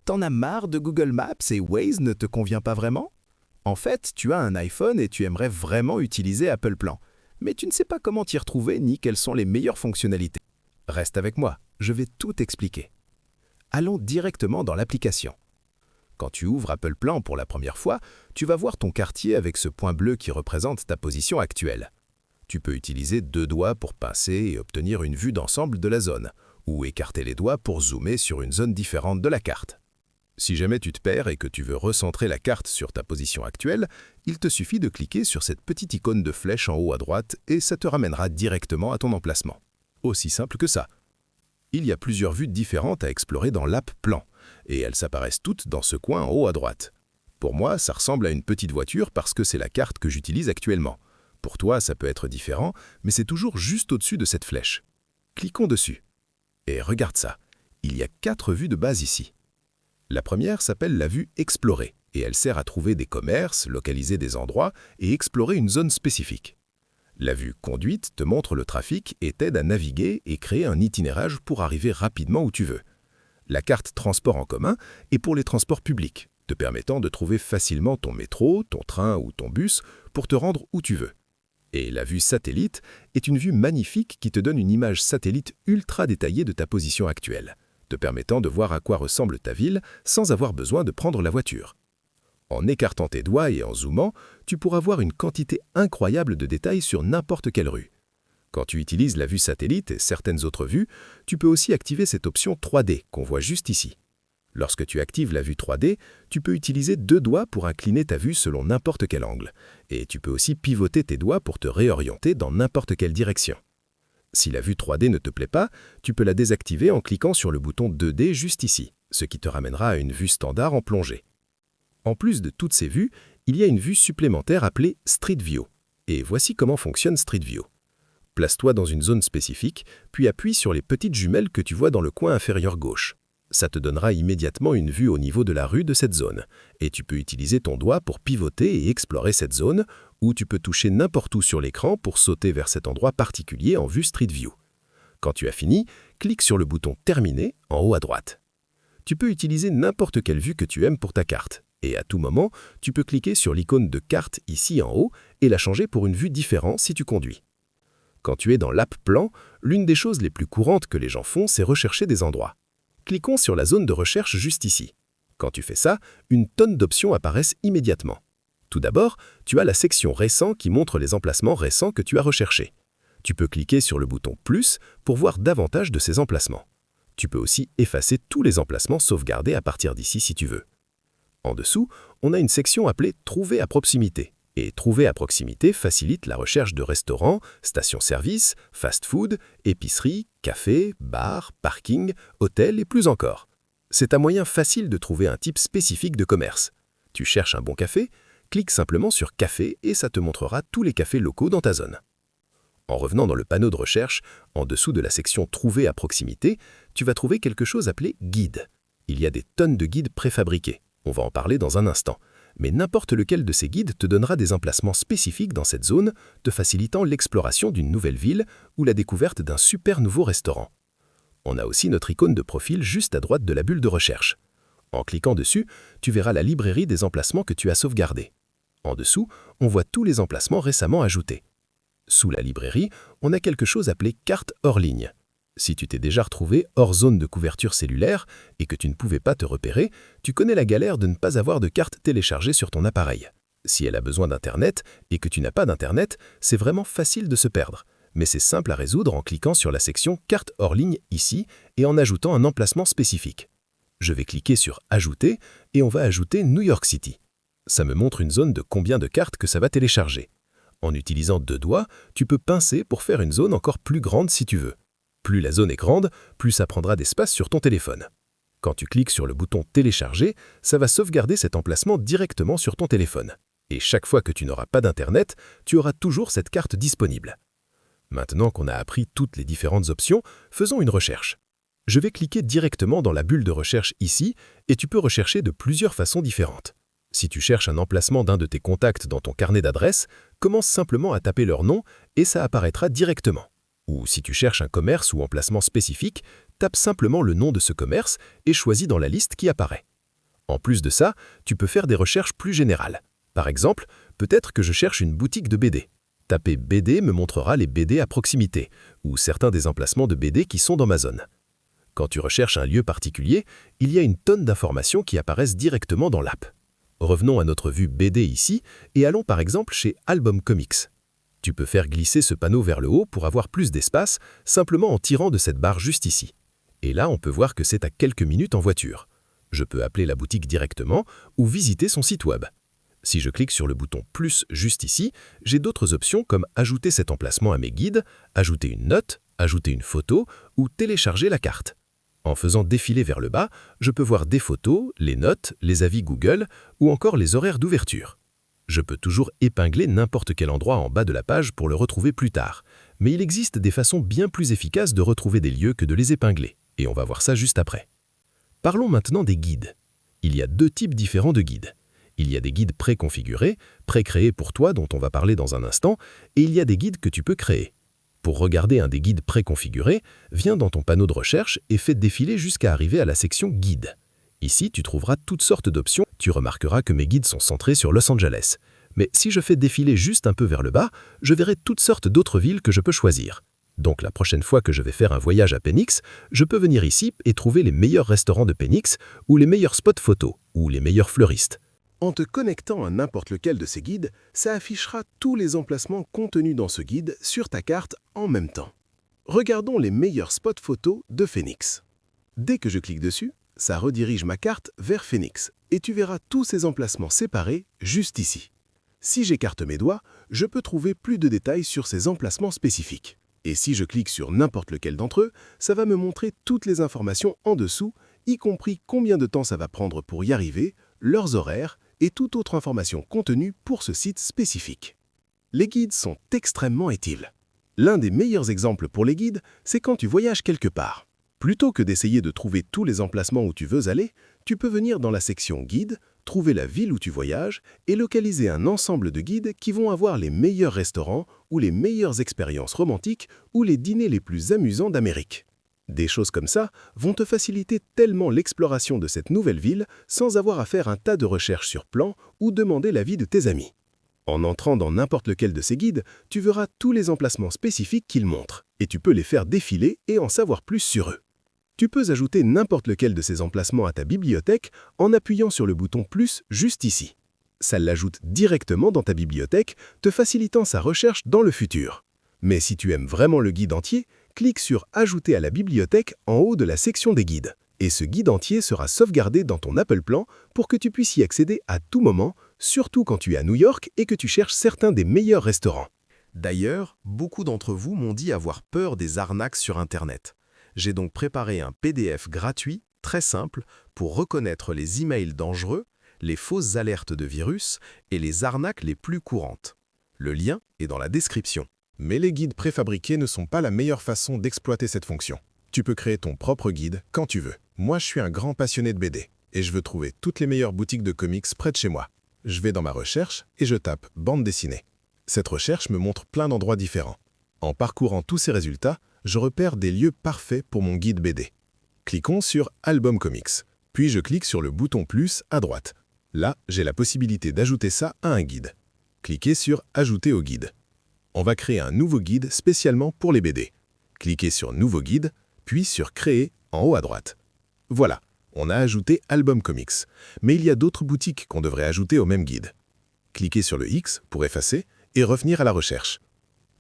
T'en as marre de Google Maps et Waze ne te convient pas vraiment? En fait, tu as un iPhone et tu aimerais vraiment utiliser Apple Plan, mais tu ne sais pas comment t'y retrouver ni quelles sont les meilleures fonctionnalités. Reste avec moi, je vais tout expliquer. Allons directement dans l'application. Quand tu ouvres Apple Plan pour la première fois, tu vas voir ton quartier avec ce point bleu qui représente ta position actuelle. Tu peux utiliser deux doigts pour pincer et obtenir une vue d'ensemble de la zone, ou écarter les doigts pour zoomer sur une zone différente de la carte. Si jamais tu te perds et que tu veux recentrer la carte sur ta position actuelle, il te suffit de cliquer sur cette petite icône de flèche en haut à droite et ça te ramènera directement à ton emplacement. Aussi simple que ça. Il y a plusieurs vues différentes à explorer dans l'app Plan, et elles s'apparaissent toutes dans ce coin en haut à droite. Pour moi, ça ressemble à une petite voiture parce que c'est la carte que j'utilise actuellement. Pour toi, ça peut être différent, mais c'est toujours juste au-dessus de cette flèche. Cliquons dessus. Et regarde ça, il y a 4 vues de base ici. La première s'appelle la vue Explorer, et elle sert à trouver des commerces, localiser des endroits et explorer une zone spécifique. La vue Conduite te montre le trafic et t'aide à naviguer et créer un itinéraire pour arriver rapidement où tu veux. La carte Transport en commun est pour les transports publics, te permettant de trouver facilement ton métro, ton train ou ton bus pour te rendre où tu veux. Et la vue Satellite est une vue magnifique qui te donne une image satellite ultra détaillée de ta position actuelle, te permettant de voir à quoi ressemble ta ville sans avoir besoin de prendre la voiture. En écartant tes doigts et en zoomant, tu pourras voir une quantité incroyable de détails sur n'importe quelle rue. Quand tu utilises la vue satellite et certaines autres vues, tu peux aussi activer cette option 3D qu'on voit juste ici. Lorsque tu actives la vue 3D, tu peux utiliser 2 doigts pour incliner ta vue selon n'importe quel angle. Et tu peux aussi pivoter tes doigts pour te réorienter dans n'importe quelle direction. Si la vue 3D ne te plaît pas, tu peux la désactiver en cliquant sur le bouton 2D juste ici, ce qui te ramènera à une vue standard en plongée. En plus de toutes ces vues, il y a une vue supplémentaire appelée Street View. Et voici comment fonctionne Street View. Place-toi dans une zone spécifique, puis appuie sur les petites jumelles que tu vois dans le coin inférieur gauche. Ça te donnera immédiatement une vue au niveau de la rue de cette zone, et tu peux utiliser ton doigt pour pivoter et explorer cette zone, ou tu peux toucher n'importe où sur l'écran pour sauter vers cet endroit particulier en vue Street View. Quand tu as fini, clique sur le bouton Terminer en haut à droite. Tu peux utiliser n'importe quelle vue que tu aimes pour ta carte, et à tout moment, tu peux cliquer sur l'icône de carte ici en haut et la changer pour une vue différente si tu conduis. Quand tu es dans l'app Plan, l'une des choses les plus courantes que les gens font, c'est rechercher des endroits. Cliquons sur la zone de recherche juste ici. Quand tu fais ça, une tonne d'options apparaissent immédiatement. Tout d'abord, tu as la section Récents qui montre les emplacements récents que tu as recherchés. Tu peux cliquer sur le bouton Plus pour voir davantage de ces emplacements. Tu peux aussi effacer tous les emplacements sauvegardés à partir d'ici si tu veux. En dessous, on a une section appelée Trouver à proximité. Et Trouver à proximité facilite la recherche de restaurants, stations-service, fast-food, épiceries, cafés, bars, parkings, hôtels et plus encore. C'est un moyen facile de trouver un type spécifique de commerce. Tu cherches un bon café? Clique simplement sur Café et ça te montrera tous les cafés locaux dans ta zone. En revenant dans le panneau de recherche, en dessous de la section Trouver à proximité, tu vas trouver quelque chose appelé Guide. Il y a des tonnes de guides préfabriqués. On va en parler dans un instant. Mais n'importe lequel de ces guides te donnera des emplacements spécifiques dans cette zone, te facilitant l'exploration d'une nouvelle ville ou la découverte d'un super nouveau restaurant. On a aussi notre icône de profil juste à droite de la bulle de recherche. En cliquant dessus, tu verras la librairie des emplacements que tu as sauvegardés. En dessous, on voit tous les emplacements récemment ajoutés. Sous la librairie, on a quelque chose appelé carte hors ligne. Si tu t'es déjà retrouvé hors zone de couverture cellulaire et que tu ne pouvais pas te repérer, tu connais la galère de ne pas avoir de carte téléchargée sur ton appareil. Si elle a besoin d'Internet et que tu n'as pas d'Internet, c'est vraiment facile de se perdre. Mais c'est simple à résoudre en cliquant sur la section Carte hors ligne ici et en ajoutant un emplacement spécifique. Je vais cliquer sur Ajouter et on va ajouter New York City. Ça me montre une zone de combien de cartes que ça va télécharger. En utilisant 2 doigts, tu peux pincer pour faire une zone encore plus grande si tu veux. Plus la zone est grande, plus ça prendra d'espace sur ton téléphone. Quand tu cliques sur le bouton Télécharger, ça va sauvegarder cet emplacement directement sur ton téléphone. Et chaque fois que tu n'auras pas d'Internet, tu auras toujours cette carte disponible. Maintenant qu'on a appris toutes les différentes options, faisons une recherche. Je vais cliquer directement dans la bulle de recherche ici et tu peux rechercher de plusieurs façons différentes. Si tu cherches un emplacement d'un de tes contacts dans ton carnet d'adresses, commence simplement à taper leur nom et ça apparaîtra directement. Ou si tu cherches un commerce ou emplacement spécifique, tape simplement le nom de ce commerce et choisis dans la liste qui apparaît. En plus de ça, tu peux faire des recherches plus générales. Par exemple, peut-être que je cherche une boutique de BD. Taper BD me montrera les BD à proximité, ou certains des emplacements de BD qui sont dans ma zone. Quand tu recherches un lieu particulier, il y a une tonne d'informations qui apparaissent directement dans l'app. Revenons à notre vue BD ici, et allons par exemple chez Album Comics. Tu peux faire glisser ce panneau vers le haut pour avoir plus d'espace, simplement en tirant de cette barre juste ici. Et là, on peut voir que c'est à quelques minutes en voiture. Je peux appeler la boutique directement ou visiter son site web. Si je clique sur le bouton « Plus » juste ici, j'ai d'autres options comme ajouter cet emplacement à mes guides, ajouter une note, ajouter une photo ou télécharger la carte. En faisant défiler vers le bas, je peux voir des photos, les notes, les avis Google ou encore les horaires d'ouverture. Je peux toujours épingler n'importe quel endroit en bas de la page pour le retrouver plus tard, mais il existe des façons bien plus efficaces de retrouver des lieux que de les épingler, et on va voir ça juste après. Parlons maintenant des guides. Il y a deux types différents de guides. Il y a des guides préconfigurés, pré-créés pour toi dont on va parler dans un instant, et il y a des guides que tu peux créer. Pour regarder un des guides préconfigurés, viens dans ton panneau de recherche et fais défiler jusqu'à arriver à la section Guides. Ici, tu trouveras toutes sortes d'options. Tu remarqueras que mes guides sont centrés sur Los Angeles. Mais si je fais défiler juste un peu vers le bas, je verrai toutes sortes d'autres villes que je peux choisir. Donc la prochaine fois que je vais faire un voyage à Phoenix, je peux venir ici et trouver les meilleurs restaurants de Phoenix, ou les meilleurs spots photos, ou les meilleurs fleuristes. En te connectant à n'importe lequel de ces guides, ça affichera tous les emplacements contenus dans ce guide sur ta carte en même temps. Regardons les meilleurs spots photos de Phoenix. Dès que je clique dessus, ça redirige ma carte vers Phoenix et tu verras tous ces emplacements séparés juste ici. Si j'écarte mes doigts, je peux trouver plus de détails sur ces emplacements spécifiques. Et si je clique sur n'importe lequel d'entre eux, ça va me montrer toutes les informations en dessous, y compris combien de temps ça va prendre pour y arriver, leurs horaires et toute autre information contenue pour ce site spécifique. Les guides sont extrêmement utiles. L'un des meilleurs exemples pour les guides, c'est quand tu voyages quelque part. Plutôt que d'essayer de trouver tous les emplacements où tu veux aller, tu peux venir dans la section Guide, trouver la ville où tu voyages et localiser un ensemble de guides qui vont avoir les meilleurs restaurants ou les meilleures expériences romantiques ou les dîners les plus amusants d'Amérique. Des choses comme ça vont te faciliter tellement l'exploration de cette nouvelle ville sans avoir à faire un tas de recherches sur plan ou demander l'avis de tes amis. En entrant dans n'importe lequel de ces guides, tu verras tous les emplacements spécifiques qu'ils montrent et tu peux les faire défiler et en savoir plus sur eux. Tu peux ajouter n'importe lequel de ces emplacements à ta bibliothèque en appuyant sur le bouton « Plus » juste ici. Ça l'ajoute directement dans ta bibliothèque, te facilitant sa recherche dans le futur. Mais si tu aimes vraiment le guide entier, clique sur « Ajouter à la bibliothèque » en haut de la section des guides. Et ce guide entier sera sauvegardé dans ton Apple Plan pour que tu puisses y accéder à tout moment, surtout quand tu es à New York et que tu cherches certains des meilleurs restaurants. D'ailleurs, beaucoup d'entre vous m'ont dit avoir peur des arnaques sur Internet. J'ai donc préparé un PDF gratuit, très simple, pour reconnaître les emails dangereux, les fausses alertes de virus et les arnaques les plus courantes. Le lien est dans la description. Mais les guides préfabriqués ne sont pas la meilleure façon d'exploiter cette fonction. Tu peux créer ton propre guide quand tu veux. Moi, je suis un grand passionné de BD et je veux trouver toutes les meilleures boutiques de comics près de chez moi. Je vais dans ma recherche et je tape « bande dessinée ». Cette recherche me montre plein d'endroits différents. En parcourant tous ces résultats, je repère des lieux parfaits pour mon guide BD. Cliquons sur « Album Comics », puis je clique sur le bouton « Plus » à droite. Là, j'ai la possibilité d'ajouter ça à un guide. Cliquez sur « Ajouter au guide ». On va créer un nouveau guide spécialement pour les BD. Cliquez sur « Nouveau guide », puis sur « Créer » en haut à droite. Voilà, on a ajouté Album Comics, mais il y a d'autres boutiques qu'on devrait ajouter au même guide. Cliquez sur le X pour effacer et revenir à la recherche.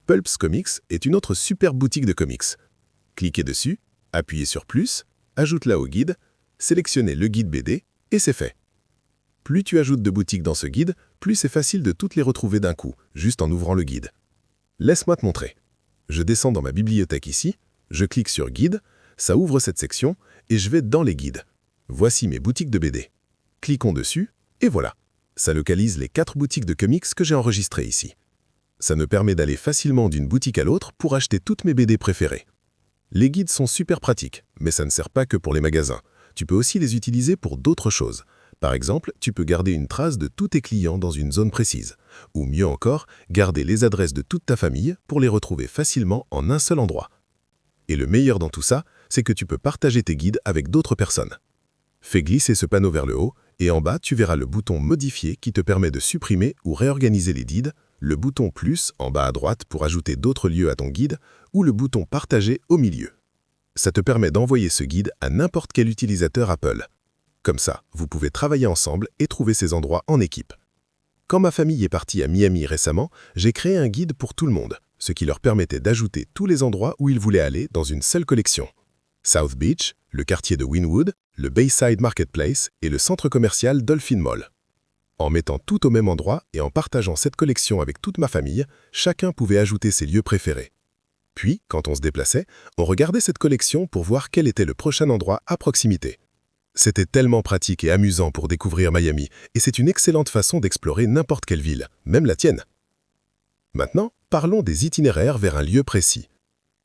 Pulps Comics est une autre super boutique de comics. Cliquez dessus, appuyez sur « Plus », ajoute-la au guide, sélectionnez le guide BD et c'est fait. Plus tu ajoutes de boutiques dans ce guide, plus c'est facile de toutes les retrouver d'un coup, juste en ouvrant le guide. Laisse-moi te montrer. Je descends dans ma bibliothèque ici, je clique sur « Guide », ça ouvre cette section et je vais dans les guides. Voici mes boutiques de BD. Cliquons dessus et voilà. Ça localise les 4 boutiques de comics que j'ai enregistrées ici. Ça me permet d'aller facilement d'une boutique à l'autre pour acheter toutes mes BD préférées. Les guides sont super pratiques, mais ça ne sert pas que pour les magasins. Tu peux aussi les utiliser pour d'autres choses. Par exemple, tu peux garder une trace de tous tes clients dans une zone précise. Ou mieux encore, garder les adresses de toute ta famille pour les retrouver facilement en un seul endroit. Et le meilleur dans tout ça, c'est que tu peux partager tes guides avec d'autres personnes. Fais glisser ce panneau vers le haut Et en bas, tu verras le bouton Modifier qui te permet de supprimer ou réorganiser les guides, le bouton Plus en bas à droite pour ajouter d'autres lieux à ton guide, ou le bouton Partager au milieu. Ça te permet d'envoyer ce guide à n'importe quel utilisateur Apple. Comme ça, vous pouvez travailler ensemble et trouver ces endroits en équipe. Quand ma famille est partie à Miami récemment, j'ai créé un guide pour tout le monde, ce qui leur permettait d'ajouter tous les endroits où ils voulaient aller dans une seule collection. South Beach, le quartier de Wynwood, le Bayside Marketplace et le centre commercial Dolphin Mall. En mettant tout au même endroit et en partageant cette collection avec toute ma famille, chacun pouvait ajouter ses lieux préférés. Puis, quand on se déplaçait, on regardait cette collection pour voir quel était le prochain endroit à proximité. C'était tellement pratique et amusant pour découvrir Miami, et c'est une excellente façon d'explorer n'importe quelle ville, même la tienne. Maintenant, parlons des itinéraires vers un lieu précis.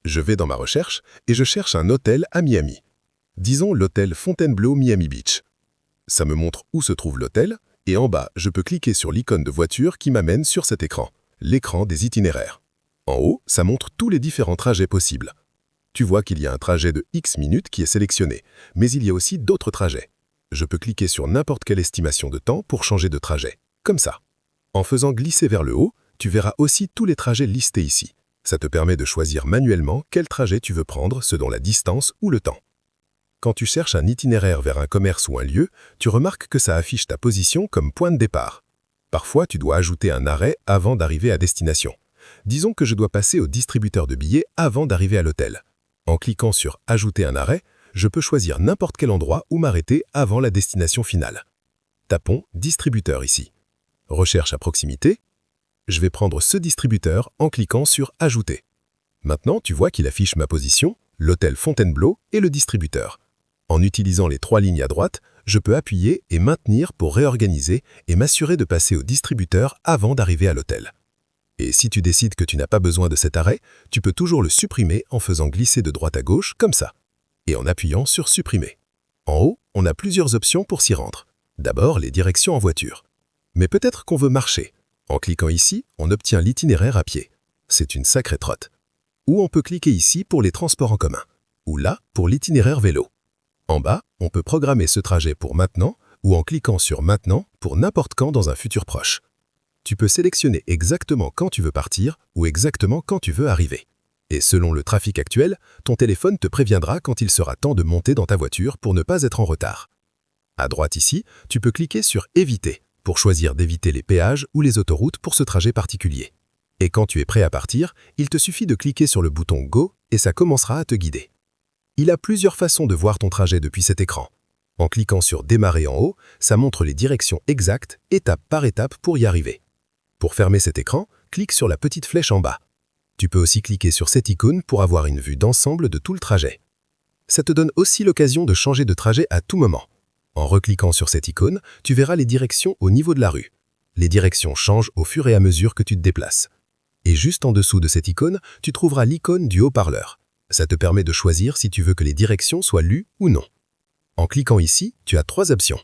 Je vais dans ma recherche et je cherche un hôtel à Miami. Disons l'hôtel Fontainebleau Miami Beach. Ça me montre où se trouve l'hôtel, et en bas, je peux cliquer sur l'icône de voiture qui m'amène sur cet écran, l'écran des itinéraires. En haut, ça montre tous les différents trajets possibles. Tu vois qu'il y a un trajet de X minutes qui est sélectionné, mais il y a aussi d'autres trajets. Je peux cliquer sur n'importe quelle estimation de temps pour changer de trajet, comme ça. En faisant glisser vers le haut, tu verras aussi tous les trajets listés ici. Ça te permet de choisir manuellement quel trajet tu veux prendre selon la distance ou le temps. Quand tu cherches un itinéraire vers un commerce ou un lieu, tu remarques que ça affiche ta position comme point de départ. Parfois, tu dois ajouter un arrêt avant d'arriver à destination. Disons que je dois passer au distributeur de billets avant d'arriver à l'hôtel. En cliquant sur « Ajouter un arrêt », je peux choisir n'importe quel endroit où m'arrêter avant la destination finale. Tapons « Distributeur » ici. Recherche à proximité. Je vais prendre ce distributeur en cliquant sur « Ajouter ». Maintenant, tu vois qu'il affiche ma position, l'hôtel Fontainebleau et le distributeur. En utilisant les 3 lignes à droite, je peux appuyer et maintenir pour réorganiser et m'assurer de passer au distributeur avant d'arriver à l'hôtel. Et si tu décides que tu n'as pas besoin de cet arrêt, tu peux toujours le supprimer en faisant glisser de droite à gauche, comme ça, et en appuyant sur « Supprimer ». En haut, on a plusieurs options pour s'y rendre. D'abord, les directions en voiture. Mais peut-être qu'on veut marcher. En cliquant ici, on obtient l'itinéraire à pied. C'est une sacrée trotte. Ou on peut cliquer ici pour les transports en commun. Ou là, pour l'itinéraire vélo. En bas, on peut programmer ce trajet pour maintenant, ou en cliquant sur « Maintenant » pour n'importe quand dans un futur proche. Tu peux sélectionner exactement quand tu veux partir ou exactement quand tu veux arriver. Et selon le trafic actuel, ton téléphone te préviendra quand il sera temps de monter dans ta voiture pour ne pas être en retard. À droite ici, tu peux cliquer sur « Éviter » pour choisir d'éviter les péages ou les autoroutes pour ce trajet particulier. Et quand tu es prêt à partir, il te suffit de cliquer sur le bouton « Go » et ça commencera à te guider. Il a plusieurs façons de voir ton trajet depuis cet écran. En cliquant sur « Démarrer » en haut, ça montre les directions exactes, étape par étape pour y arriver. Pour fermer cet écran, clique sur la petite flèche en bas. Tu peux aussi cliquer sur cette icône pour avoir une vue d'ensemble de tout le trajet. Ça te donne aussi l'occasion de changer de trajet à tout moment. En recliquant sur cette icône, tu verras les directions au niveau de la rue. Les directions changent au fur et à mesure que tu te déplaces. Et juste en dessous de cette icône, tu trouveras l'icône du haut-parleur. Ça te permet de choisir si tu veux que les directions soient lues ou non. En cliquant ici, tu as 3 options.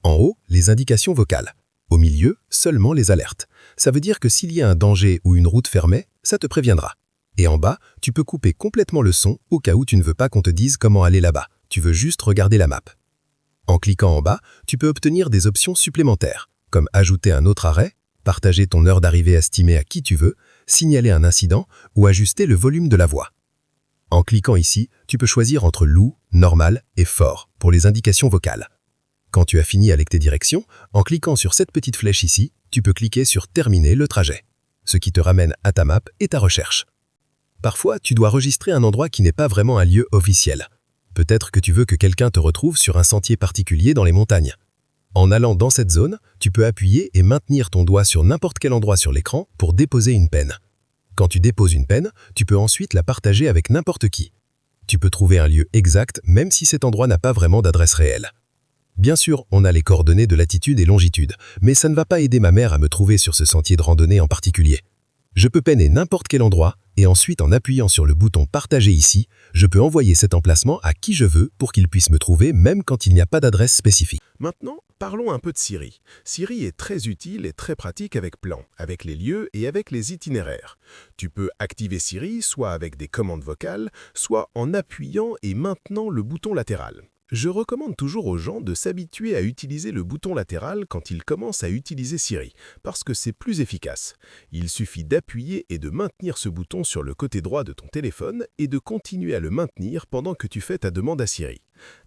En haut, les indications vocales. Au milieu, seulement les alertes. Ça veut dire que s'il y a un danger ou une route fermée, ça te préviendra. Et en bas, tu peux couper complètement le son au cas où tu ne veux pas qu'on te dise comment aller là-bas. Tu veux juste regarder la map. En cliquant en bas, tu peux obtenir des options supplémentaires, comme ajouter un autre arrêt, partager ton heure d'arrivée estimée à qui tu veux, signaler un incident ou ajuster le volume de la voix. En cliquant ici, tu peux choisir entre low, normal et fort pour les indications vocales. Quand tu as fini avec tes directions, en cliquant sur cette petite flèche ici, tu peux cliquer sur « Terminer le trajet », ce qui te ramène à ta map et ta recherche. Parfois, tu dois enregistrer un endroit qui n'est pas vraiment un lieu officiel. Peut-être que tu veux que quelqu'un te retrouve sur un sentier particulier dans les montagnes. En allant dans cette zone, tu peux appuyer et maintenir ton doigt sur n'importe quel endroit sur l'écran pour déposer une peine. Quand tu déposes une peine, tu peux ensuite la partager avec n'importe qui. Tu peux trouver un lieu exact même si cet endroit n'a pas vraiment d'adresse réelle. Bien sûr, on a les coordonnées de latitude et longitude, mais ça ne va pas aider ma mère à me trouver sur ce sentier de randonnée en particulier. Je peux peiner n'importe quel endroit et ensuite en appuyant sur le bouton « Partager » ici, je peux envoyer cet emplacement à qui je veux pour qu'il puisse me trouver même quand il n'y a pas d'adresse spécifique. Maintenant, parlons un peu de Siri. Siri est très utile et très pratique avec Plan, avec les lieux et avec les itinéraires. Tu peux activer Siri soit avec des commandes vocales, soit en appuyant et maintenant le bouton latéral. Je recommande toujours aux gens de s'habituer à utiliser le bouton latéral quand ils commencent à utiliser Siri, parce que c'est plus efficace. Il suffit d'appuyer et de maintenir ce bouton sur le côté droit de ton téléphone et de continuer à le maintenir pendant que tu fais ta demande à Siri.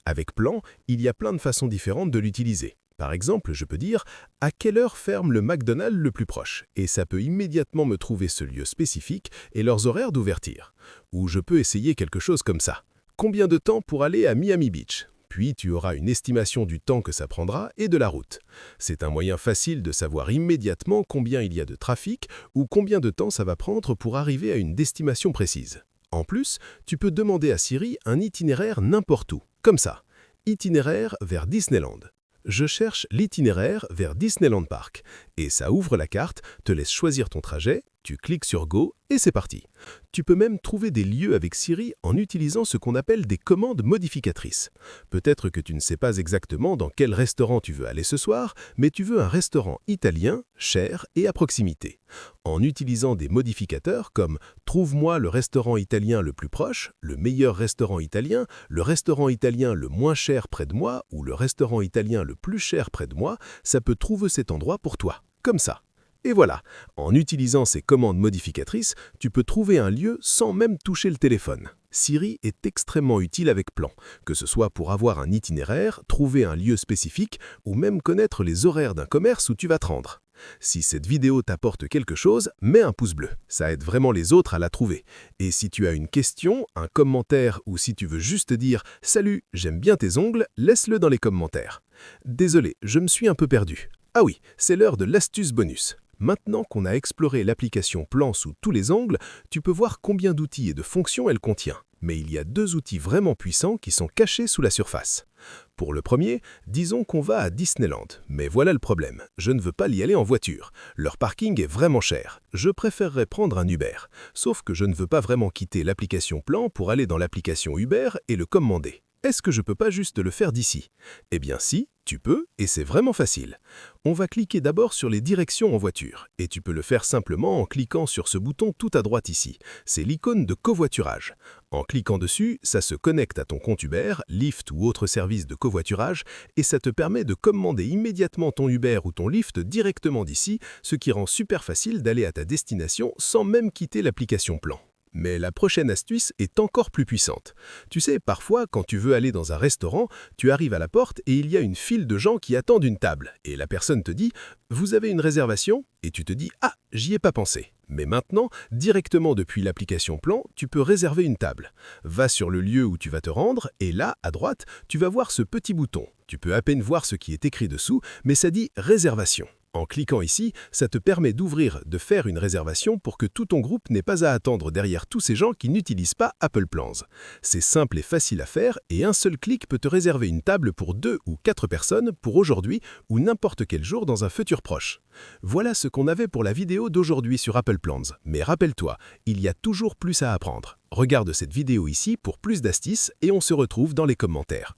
Avec Plan, il y a plein de façons différentes de l'utiliser. Par exemple, je peux dire « À quelle heure ferme le McDonald's le plus proche ?» et ça peut immédiatement me trouver ce lieu spécifique et leurs horaires d'ouverture. Ou je peux essayer quelque chose comme ça. « Combien de temps pour aller à Miami Beach ?» Puis tu auras une estimation du temps que ça prendra et de la route. C'est un moyen facile de savoir immédiatement combien il y a de trafic ou combien de temps ça va prendre pour arriver à une destination précise. En plus, tu peux demander à Siri un itinéraire n'importe où, comme ça. Itinéraire vers Disneyland. Je cherche l'itinéraire vers Disneyland Park. Et ça ouvre la carte, te laisse choisir ton trajet, tu cliques sur Go et c'est parti. Tu peux même trouver des lieux avec Siri en utilisant ce qu'on appelle des commandes modificatrices. Peut-être que tu ne sais pas exactement dans quel restaurant tu veux aller ce soir, mais tu veux un restaurant italien, cher et à proximité. En utilisant des modificateurs comme « Trouve-moi le restaurant italien le plus proche »,« Le meilleur restaurant italien »,« Le restaurant italien le moins cher près de moi » ou « Le restaurant italien le plus cher près de moi », ça peut trouver cet endroit pour toi, comme ça. Et voilà, en utilisant ces commandes modificatrices, tu peux trouver un lieu sans même toucher le téléphone. Siri est extrêmement utile avec Plan, que ce soit pour avoir un itinéraire, trouver un lieu spécifique ou même connaître les horaires d'un commerce où tu vas te rendre. Si cette vidéo t'apporte quelque chose, mets un pouce bleu, ça aide vraiment les autres à la trouver. Et si tu as une question, un commentaire ou si tu veux juste dire « Salut, j'aime bien tes ongles », laisse-le dans les commentaires. Désolé, je me suis un peu perdu. Ah oui, c'est l'heure de l'astuce bonus. Maintenant qu'on a exploré l'application Plan sous tous les angles, tu peux voir combien d'outils et de fonctions elle contient. Mais il y a deux outils vraiment puissants qui sont cachés sous la surface. Pour le premier, disons qu'on va à Disneyland. Mais voilà le problème, je ne veux pas y aller en voiture. Leur parking est vraiment cher. Je préférerais prendre un Uber. Sauf que je ne veux pas vraiment quitter l'application Plan pour aller dans l'application Uber et le commander. Est-ce que je peux pas juste le faire d'ici? Eh bien si, tu peux, et c'est vraiment facile. On va cliquer d'abord sur les directions en voiture, et tu peux le faire simplement en cliquant sur ce bouton tout à droite ici. C'est l'icône de covoiturage. En cliquant dessus, ça se connecte à ton compte Uber, Lyft ou autre service de covoiturage, et ça te permet de commander immédiatement ton Uber ou ton Lyft directement d'ici, ce qui rend super facile d'aller à ta destination sans même quitter l'application Plan. Mais la prochaine astuce est encore plus puissante. Tu sais, parfois, quand tu veux aller dans un restaurant, tu arrives à la porte et il y a une file de gens qui attendent une table. Et la personne te dit « Vous avez une réservation ?» Et tu te dis « Ah, j'y ai pas pensé ». Mais maintenant, directement depuis l'application Plan, tu peux réserver une table. Va sur le lieu où tu vas te rendre et là, à droite, tu vas voir ce petit bouton. Tu peux à peine voir ce qui est écrit dessous, mais ça dit « Réservation ». En cliquant ici, ça te permet de faire une réservation pour que tout ton groupe n'ait pas à attendre derrière tous ces gens qui n'utilisent pas Apple Plans. C'est simple et facile à faire et un seul clic peut te réserver une table pour 2 ou 4 personnes pour aujourd'hui ou n'importe quel jour dans un futur proche. Voilà ce qu'on avait pour la vidéo d'aujourd'hui sur Apple Plans. Mais rappelle-toi, il y a toujours plus à apprendre. Regarde cette vidéo ici pour plus d'astuces et on se retrouve dans les commentaires.